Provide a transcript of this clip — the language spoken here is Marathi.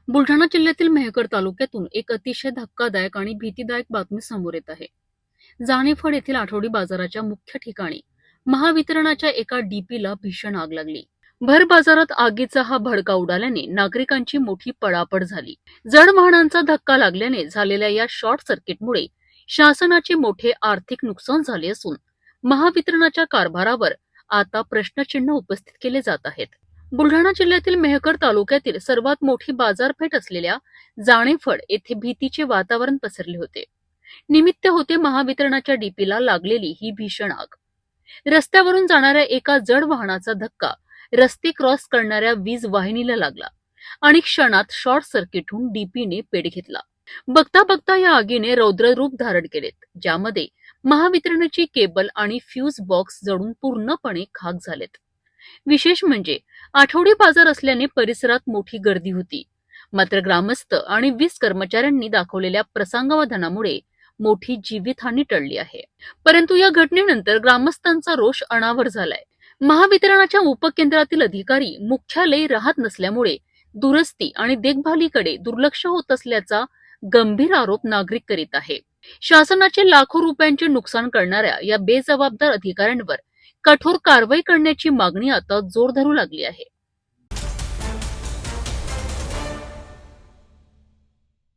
बुलढाणा जिल्ह्यातील मेहकर तालुक्यातून एक अतिशय धक्कादायक आणि भीतीदायक बातमी समोर येत आहे. जानेफळ येथील आठवडी बाजाराच्या मुख्य ठिकाणी महावितरणाच्या एका डीपीला भीषण आग लागली. भर बाजारात आगीचा हा भडका उडाल्याने नागरिकांची मोठी पळापळ झाली. जड वाहनांचा धक्का लागल्याने झालेल्या या शॉर्ट सर्किटमुळे शासनाचे मोठे आर्थिक नुकसान झाले असून महावितरणाच्या कारभारावर आता प्रश्नचिन्ह उपस्थित केले जात आहेत. बुलढाणा जिल्ह्यातील मेहकर तालुक्यातील सर्वात मोठी बाजारपेठ असलेल्या जाणेफळ येथे भीतीचे वातावरण पसरले होते. निमित्त होते महावितरणाच्या डीपीला लागलेली ही भीषण आग. रस्त्यावरून जाणाऱ्या एका जड वाहनाचा धक्का रस्ते क्रॉस करणाऱ्या वीज वाहिनीला लागला आणि क्षणात शॉर्ट सर्किट होऊन डीपीने पेट घेतला. बघता बघता या आगीने रौद्र रूप धारण केलेत, ज्यामध्ये महावितरणाची केबल आणि फ्यूज बॉक्स जळून पूर्णपणे खाक झालेत. विशेष म्हणजे आठवडी बाजार असल्याने परिसरात मोठी गर्दी होती. मात्र ग्रामस्थ आणि वीज कर्मचाऱ्यांनी दाखवलेल्या प्रसंगावधानामुळे मोठी जीवितहानी टळली आहे. परंतु या घटनेनंतर ग्रामस्थांचा रोष अनावर झालाय. महावितरणाच्या उपकेंद्रातील अधिकारी मुख्यालयी राहत नसल्यामुळे दुरुस्ती आणि देखभालीकडे दुर्लक्ष होत असल्याचा गंभीर आरोप नागरिक करीत आहे. शासनाचे लाखो रुपयांचे नुकसान करणाऱ्या या बेजबाबदार अधिकाऱ्यांवर कठोर कारवाई करण्याची मागणी आता जोर धरू लागली आहे.